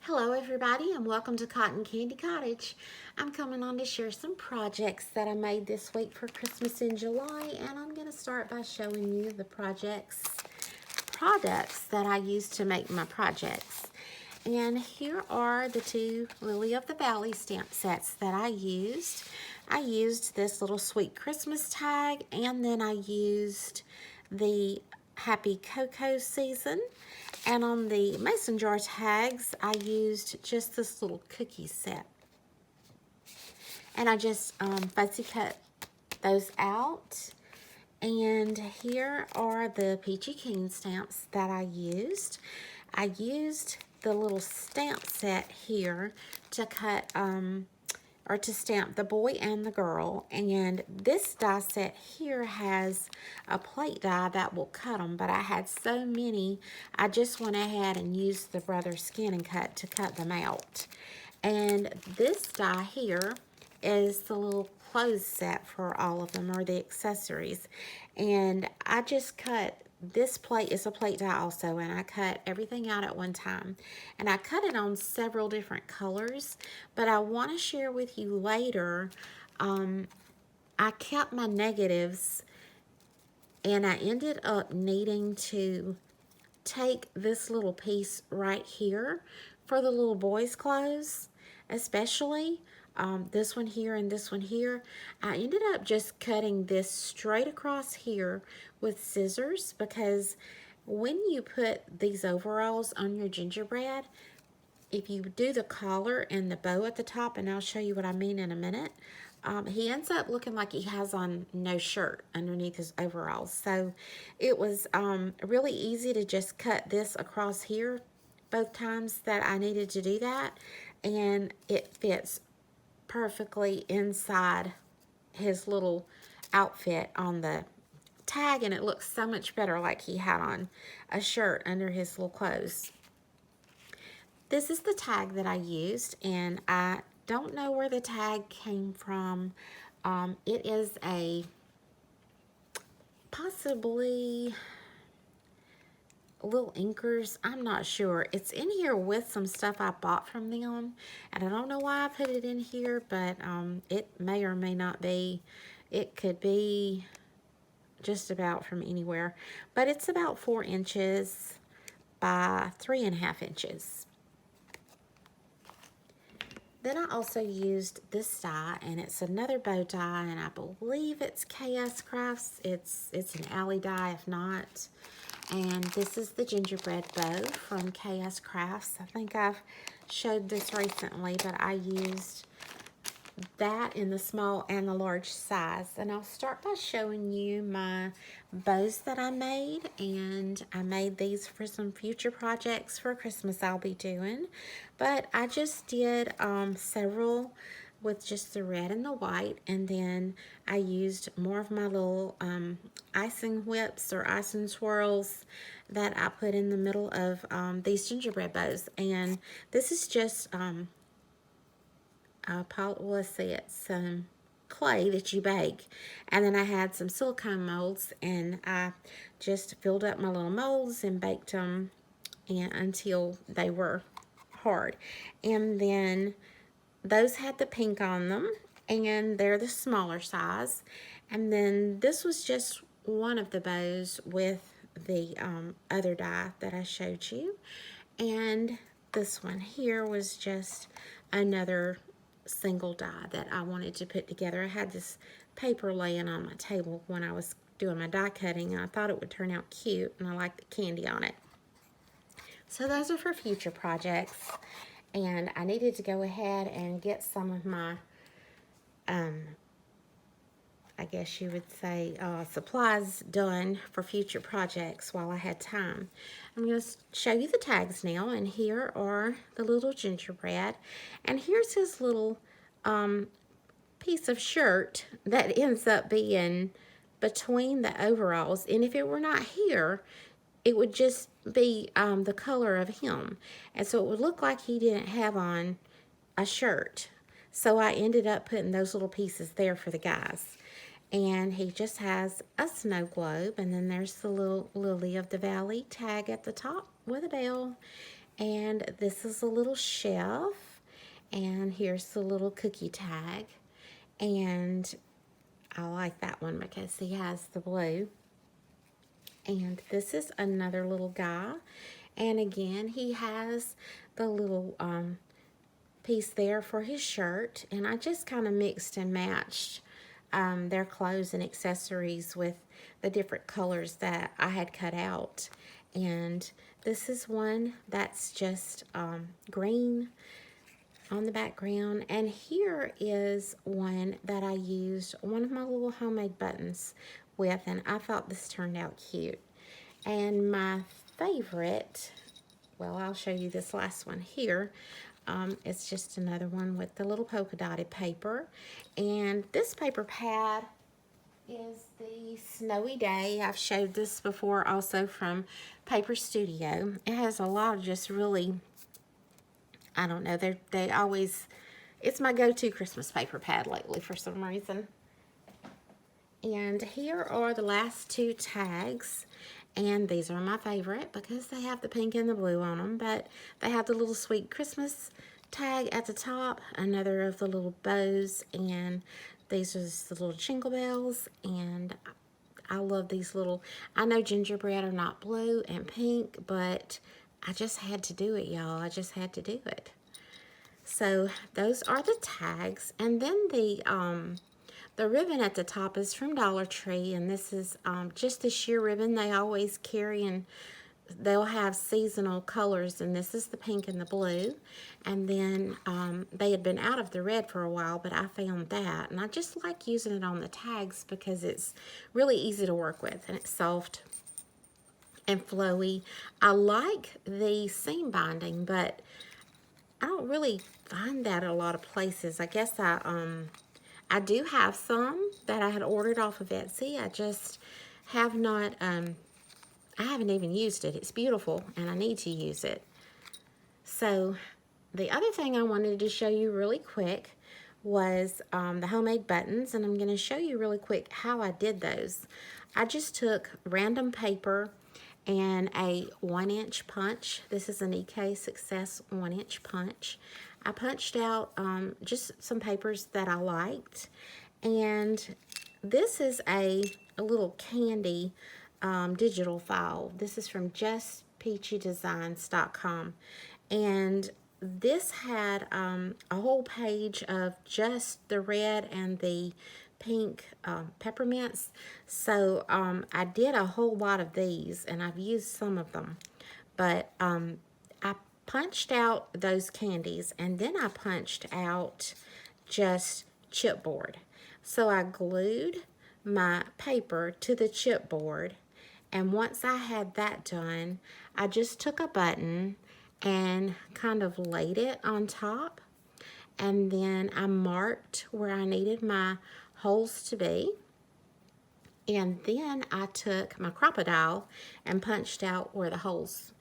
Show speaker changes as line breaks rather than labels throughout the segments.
Hello everybody and welcome to Cotton Candy Cottage. I'm coming on to share some projects that I made this week for Christmas in July, and I'm going to start by showing you the products that I used to make my projects. And here are the two Lily of the Valley stamp sets that I used. I used this little sweet Christmas tag, and then I used the Happy Cocoa Season. And on the mason jar tags, I used just this little cookie set. And I just fussy cut those out. And here are the Peachy Keen stamps that I used. I used the little stamp set here to cut or to stamp the boy and the girl, and this die set here has a plate die that will cut them, but I had so many I just went ahead and used the Brother Skin and Cut to cut them out. And this die here is the little clothes set for all of them, or the accessories, and I just cut this plate is a plate die also, and I cut everything out at one time, and I cut it on several different colors, but I want to share with you later. I kept my negatives, and I ended up needing to take this little piece right here for the little boys' clothes, especially this one here and this one here. I ended up just cutting this straight across here with scissors, because when you put these overalls on your gingerbread, if you do the collar and the bow at the top, and I'll show you what I mean in a minute, he ends up looking like he has on no shirt underneath his overalls. So it was really easy to just cut this across here both times that I needed to do that, and it fits perfectly inside his little outfit on the tag, and it looks so much better like he had on a shirt under his little clothes. This is the tag that I used, and I don't know where the tag came from. It is a possibly Little Inkers. I'm not sure. It's in here with some stuff I bought from them, and I don't know why I put it in here, but it may or may not be. It could be just about from anywhere, but it's about 4 inches by 3.5 inches. Then I also used this die, and it's another bow die, and I believe it's KS Crafts. It's an alley die if not. And this is the gingerbread bow from KS Crafts. I think I've showed this recently, but I used that in the small and the large size. And I'll start by showing you my bows that I made, and I made these for some future projects for Christmas I'll be doing. But I just did several with just the red and the white, and then I used more of my little icing whips or icing swirls that I put in the middle of these gingerbread bows. And this is just let's see, it's some clay that you bake, and then I had some silicone molds, and I just filled up my little molds and baked them until they were hard. And then those had the pink on them, and they're the smaller size. And then this was just one of the bows with the other die that I showed you, and this one here was just another single die that I wanted to put together. I had this paper laying on my table when I was doing my die cutting, and I thought it would turn out cute, and I liked the candy on it. So those are for future projects, and I needed to go ahead and get some of my I guess you would say supplies done for future projects while I had time. I'm going to show you the tags now, and here are the little gingerbread, and here's his little piece of shirt that ends up being between the overalls, and if it were not here, it would just be the color of him, and so it would look like he didn't have on a shirt. So I ended up putting those little pieces there for the guys. And he just has a snow globe, and then there's the little Lily of the Valley tag at the top with a bell. And this is a little shelf. And here's the little cookie tag. And I like that one because he has the blue. And this is another little guy. And again, he has the little piece there for his shirt. And I just kind of mixed and matched their clothes and accessories with the different colors that I had cut out. And this is one that's just green on the background. And here is one that I used one of my little homemade buttons with, and I thought this turned out cute. And my favorite, well, I'll show you this last one here. It's just another one with the little polka dotted paper. And this paper pad is the Snowy Day. I've showed this before also from Paper Studio. It has a lot of just really, I don't know, they always, it's my go-to Christmas paper pad lately for some reason. And here are the last two tags. And these are my favorite because they have the pink and the blue on them. But they have the little sweet Christmas tag at the top. Another of the little bows. And these are the little jingle bells. And I love these little, I know gingerbread are not blue and pink, but I just had to do it, y'all. I just had to do it. So those are the tags. And then the ribbon at the top is from Dollar Tree, and this is just the sheer ribbon they always carry, and they'll have seasonal colors, and this is the pink and the blue. And then they had been out of the red for a while, but I found that, and I just like using it on the tags because it's really easy to work with, and it's soft and flowy. I like the seam binding, but I don't really find that at a lot of places. I guess I do have some that I had ordered off of Etsy. I just have not, I haven't even used it. It's beautiful and I need to use it. So the other thing I wanted to show you really quick was the homemade buttons, and I'm going to show you really quick how I did those. I just took random paper and a 1-inch punch. This is an EK Success 1-inch punch. I punched out just some papers that I liked, and this is a little candy digital file. This is from justpeachydesigns.com, and this had a whole page of just the red and the pink peppermints. So I did a whole lot of these, and I've used some of them, but I punched out those candies, and then I punched out just chipboard. So I glued my paper to the chipboard, and once I had that done, I just took a button and kind of laid it on top, and then I marked where I needed my holes to be, and then I took my Crop-A-Dile and punched out where the holes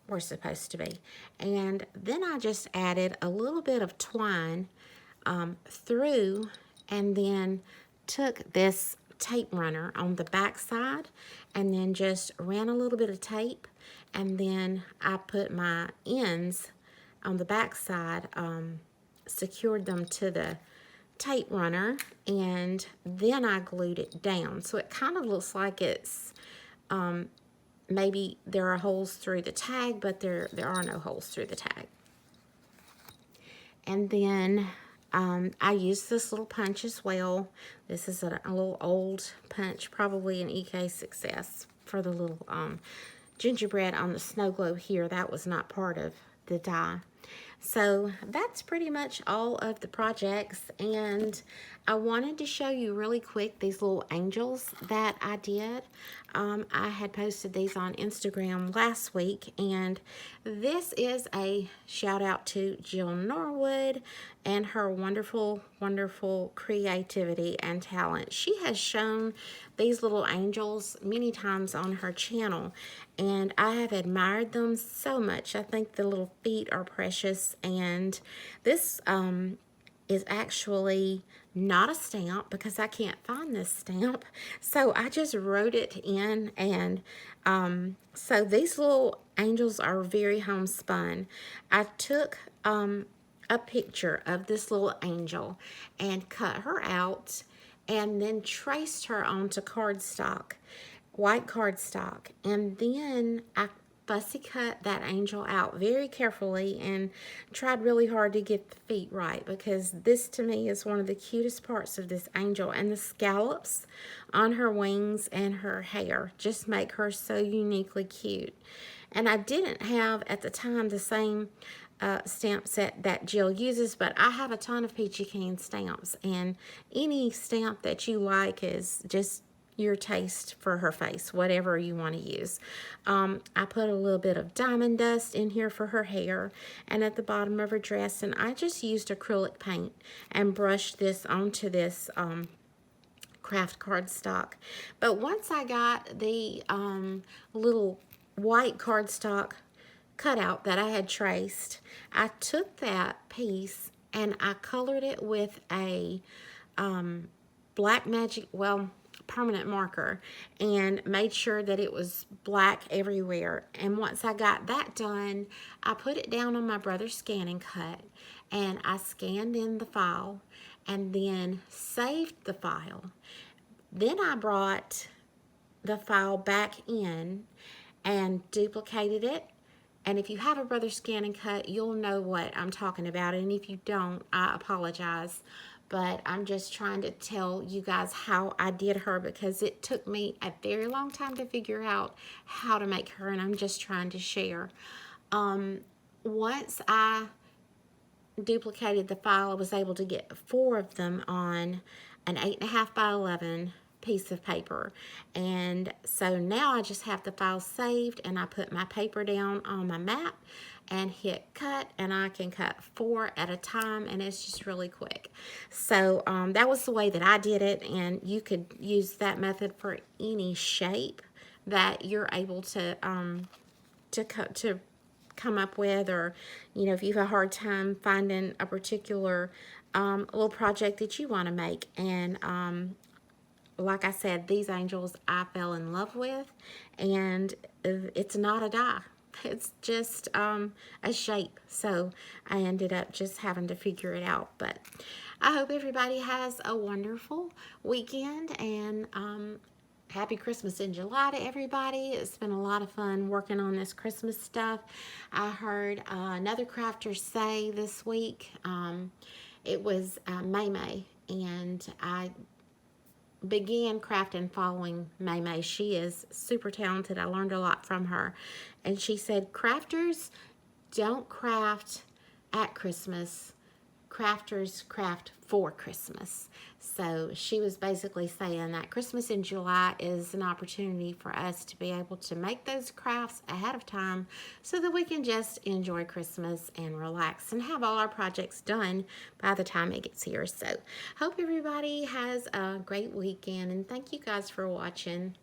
were supposed to be. And then I just added a little bit of twine through, and then took this tape runner on the back side and then just ran a little bit of tape, and then I put my ends on the back side, secured them to the tape runner, and then I glued it down. So it kind of looks like it's maybe there are holes through the tag, but there are no holes through the tag. And then I used this little punch as well. This is a little old punch, probably an EK Success, for the little gingerbread on the snow globe here. That was not part of the die. So that's pretty much all of the projects, and I wanted to show you really quick these little angels that I did. I had posted these on Instagram last week, and this is a shout out to Jill Norwood and her wonderful, wonderful creativity and talent. She has shown these little angels many times on her channel, and I have admired them so much. I think the little feet are precious, and this is actually not a stamp because I can't find this stamp, so I just wrote it in. And so these little angels are very homespun. I took a picture of this little angel and cut her out and then traced her onto cardstock, white cardstock. And then I fussy cut that angel out very carefully and tried really hard to get the feet right, because this to me is one of the cutest parts of this angel, and the scallops on her wings and her hair just make her so uniquely cute. And I didn't have at the time the same stamp set that Jill uses, but I have a ton of Peachy Keen stamps, and any stamp that you like is just your taste for her face, whatever you want to use. I put a little bit of diamond dust in here for her hair and at the bottom of her dress, and I just used acrylic paint and brushed this onto this craft cardstock. But once I got the little white cardstock cutout that I had traced, I took that piece and I colored it with a Black Magic, well, permanent marker, and made sure that it was black everywhere. And once I got that done, I put it down on my brother's Scan and Cut, and I scanned in the file and then saved the file. Then I brought the file back in and duplicated it. And if you have a Brother Scan and Cut, you'll know what I'm talking about. And if you don't, I apologize. But I'm just trying to tell you guys how I did her, because it took me a very long time to figure out how to make her, and I'm just trying to share. Once I duplicated the file, I was able to get 4 of them on an 8.5 by 11 piece of paper. And so now I just have the file saved, and I put my paper down on my map and hit cut, and I can cut 4 at a time, and it's just really quick. So that was the way that I did it, and you could use that method for any shape that you're able to come up with, or if you have a hard time finding a particular little project that you want to make. And like I said, these angels I fell in love with, and it's not a die. It's just a shape. So I ended up just having to figure it out. But I hope everybody has a wonderful weekend, and Happy Christmas in July to everybody. It's been a lot of fun working on this Christmas stuff. I heard another crafter say this week, it was May May, and I began crafting following May May. She is super talented. I learned a lot from her. And she said, crafters don't craft at Christmas. Crafters craft for Christmas. So she was basically saying that Christmas in July is an opportunity for us to be able to make those crafts ahead of time so that we can just enjoy Christmas and relax and have all our projects done by the time it gets here. So hope everybody has a great weekend, and thank you guys for watching.